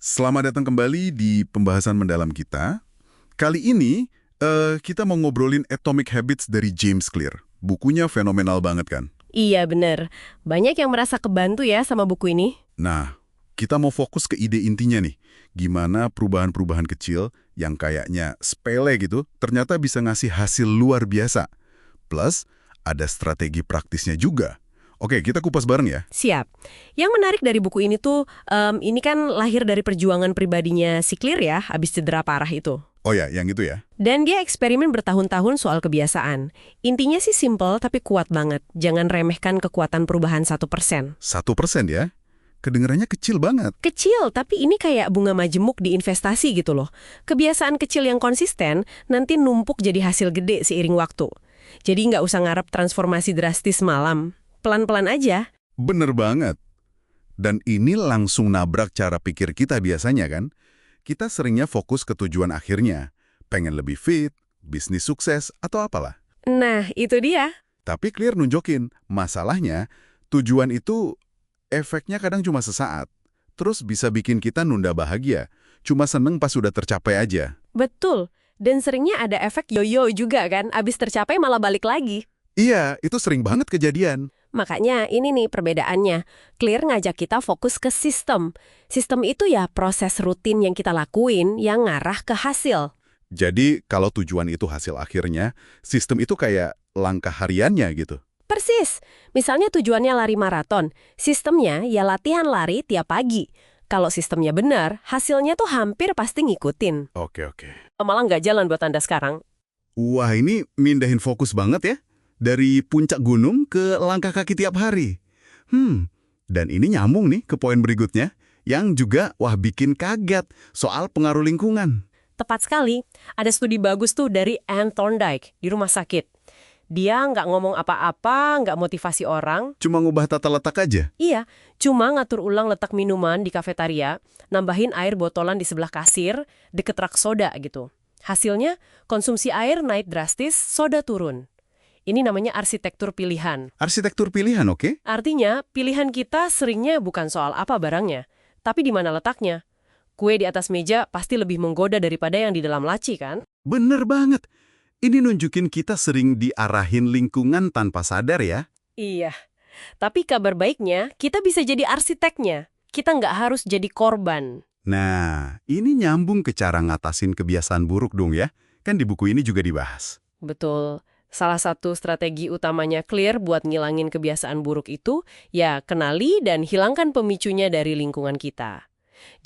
Selamat datang kembali di pembahasan mendalam kita. Kali ini kita mau ngobrolin Atomic Habits dari James Clear. Bukunya fenomenal banget kan? Iya, bener. Banyak yang merasa kebantu ya sama buku ini. Nah, kita mau fokus ke ide intinya nih. Gimana perubahan-perubahan kecil yang kayaknya sepele gitu, ternyata bisa ngasih hasil luar biasa. Plus, ada strategi praktisnya juga. Oke, kita kupas bareng ya. Siap. Yang menarik dari buku ini tuh, ini kan lahir dari perjuangan pribadinya si Clear ya, habis cedera parah itu. Oh ya, yang itu ya. Dan dia eksperimen bertahun-tahun soal kebiasaan. Intinya sih simple tapi kuat banget. Jangan remehkan kekuatan perubahan 1%. 1% ya. Kedengarannya kecil banget. Kecil, tapi ini kayak bunga majemuk di investasi gitu loh. Kebiasaan kecil yang konsisten nanti numpuk jadi hasil gede seiring waktu. Jadi nggak usah ngarep transformasi drastis malam. Pelan-pelan aja. Bener banget. Dan ini langsung nabrak cara pikir kita biasanya kan? Kita seringnya fokus ke tujuan akhirnya. Pengen lebih fit, bisnis sukses, atau apalah. Nah, itu dia. Tapi Clear nunjukin, masalahnya tujuan itu efeknya kadang cuma sesaat. Terus bisa bikin kita nunda bahagia. Cuma seneng pas sudah tercapai aja. Betul. Dan seringnya ada efek yo-yo juga kan, abis tercapai malah balik lagi. Iya, itu sering banget kejadian. Makanya ini nih perbedaannya. Clear ngajak kita fokus ke sistem. Sistem itu ya proses rutin yang kita lakuin yang ngarah ke hasil. Jadi kalau tujuan itu hasil akhirnya, sistem itu kayak langkah hariannya gitu. Persis. Misalnya tujuannya lari maraton. Sistemnya ya latihan lari tiap pagi. Kalau sistemnya benar, hasilnya tuh hampir pasti ngikutin. Oke. Malah nggak jalan buat Anda sekarang. Wah, ini mindahin fokus banget ya. Dari puncak gunung ke langkah kaki tiap hari. Dan ini nyambung nih ke poin berikutnya, yang juga bikin kaget soal pengaruh lingkungan. Tepat sekali. Ada studi bagus tuh dari Anne Thorndike di rumah sakit. Dia nggak ngomong apa-apa, nggak motivasi orang. Cuma ngubah tata letak aja? Iya, cuma ngatur ulang letak minuman di kafetaria, nambahin air botolan di sebelah kasir, deket rak soda gitu. Hasilnya, konsumsi air naik drastis, soda turun. Ini namanya arsitektur pilihan. Arsitektur pilihan, oke? Artinya, pilihan kita seringnya bukan soal apa barangnya, tapi di mana letaknya. Kue di atas meja pasti lebih menggoda daripada yang di dalam laci, kan? Bener banget. Ini nunjukin kita sering diarahin lingkungan tanpa sadar ya. Iya. Tapi kabar baiknya, kita bisa jadi arsiteknya. Kita nggak harus jadi korban. Nah, ini nyambung ke cara ngatasin kebiasaan buruk dong ya. Kan di buku ini juga dibahas. Betul. Salah satu strategi utamanya Clear buat ngilangin kebiasaan buruk itu, ya kenali dan hilangkan pemicunya dari lingkungan kita.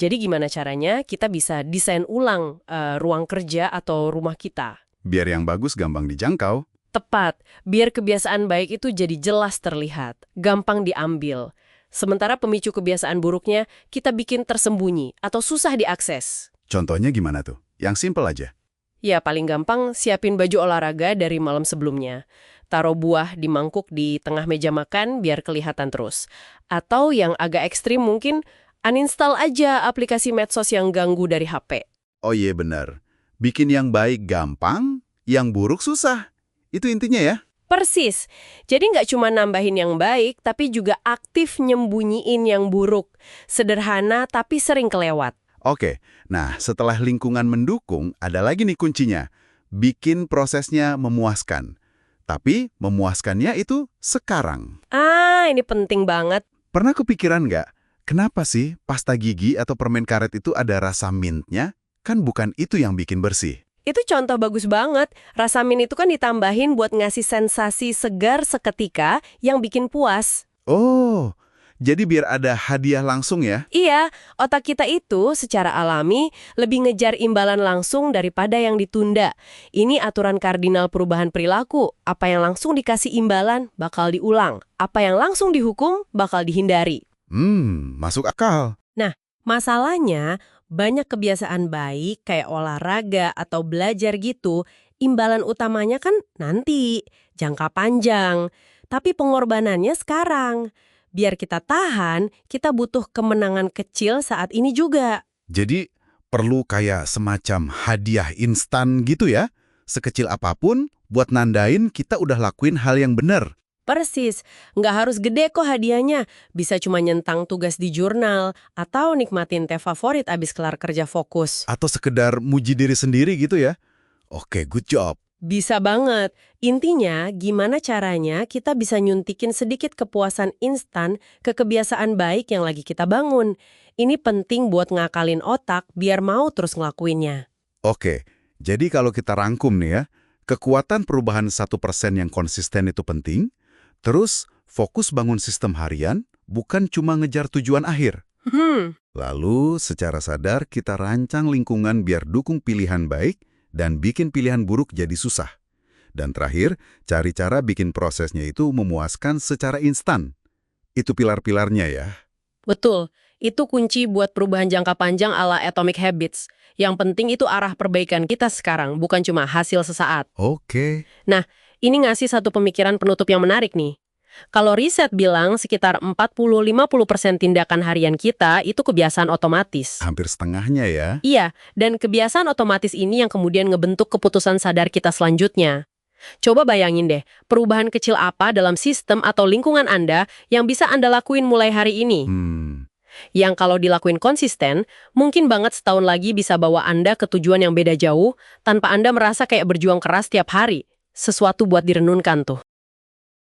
Jadi gimana caranya kita bisa desain ulang ruang kerja atau rumah kita? Biar yang bagus gampang dijangkau. Tepat, biar kebiasaan baik itu jadi jelas terlihat, gampang diambil. Sementara pemicu kebiasaan buruknya kita bikin tersembunyi atau susah diakses. Contohnya gimana tuh? Yang simple aja. Ya, paling gampang siapin baju olahraga dari malam sebelumnya. Taruh buah di mangkuk di tengah meja makan biar kelihatan terus. Atau yang agak ekstrim mungkin, uninstall aja aplikasi medsos yang ganggu dari HP. Oh iya benar. Bikin yang baik gampang, yang buruk susah. Itu intinya ya. Persis. Jadi nggak cuma nambahin yang baik, tapi juga aktif nyembunyiin yang buruk. Sederhana tapi sering kelewat. Oke, nah setelah lingkungan mendukung, ada lagi nih kuncinya. Bikin prosesnya memuaskan. Tapi memuaskannya itu sekarang. Ini penting banget. Pernah kepikiran nggak, kenapa sih pasta gigi atau permen karet itu ada rasa mintnya? Kan bukan itu yang bikin bersih. Itu contoh bagus banget. Rasa mint itu kan ditambahin buat ngasih sensasi segar seketika yang bikin puas. Oh, jadi biar ada hadiah langsung ya? Iya, otak kita itu secara alami lebih ngejar imbalan langsung daripada yang ditunda. Ini aturan kardinal perubahan perilaku. Apa yang langsung dikasih imbalan bakal diulang. Apa yang langsung dihukum bakal dihindari. Masuk akal. Nah, masalahnya banyak kebiasaan baik kayak olahraga atau belajar gitu, imbalan utamanya kan nanti, jangka panjang. Tapi pengorbanannya sekarang. Biar kita tahan, kita butuh kemenangan kecil saat ini juga. Jadi perlu kayak semacam hadiah instan gitu ya? Sekecil apapun buat nandain kita udah lakuin hal yang benar. Persis, nggak harus gede kok hadiahnya. Bisa cuma nyentang tugas di jurnal, atau nikmatin teh favorit abis kelar kerja fokus. Atau sekedar muji diri sendiri gitu ya? Oke, good job. Bisa banget. Intinya, gimana caranya kita bisa nyuntikin sedikit kepuasan instan ke kebiasaan baik yang lagi kita bangun. Ini penting buat ngakalin otak biar mau terus ngelakuinnya. Oke, jadi kalau kita rangkum nih ya, kekuatan perubahan 1% yang konsisten itu penting, terus fokus bangun sistem harian, bukan cuma ngejar tujuan akhir. Lalu, secara sadar kita rancang lingkungan biar dukung pilihan baik dan bikin pilihan buruk jadi susah. Dan terakhir, cari cara bikin prosesnya itu memuaskan secara instan. Itu pilar-pilarnya ya. Betul, itu kunci buat perubahan jangka panjang ala Atomic Habits. Yang penting itu arah perbaikan kita sekarang, bukan cuma hasil sesaat. Oke. Nah, ini ngasih satu pemikiran penutup yang menarik nih. Kalau riset bilang sekitar 40-50% tindakan harian kita itu kebiasaan otomatis. Hampir setengahnya ya. Iya, dan kebiasaan otomatis ini yang kemudian ngebentuk keputusan sadar kita selanjutnya. Coba bayangin deh, perubahan kecil apa dalam sistem atau lingkungan Anda yang bisa Anda lakuin mulai hari ini? Yang kalau dilakuin konsisten, mungkin banget setahun lagi bisa bawa Anda ke tujuan yang beda jauh, tanpa Anda merasa kayak berjuang keras tiap hari. Sesuatu buat direnunkan tuh.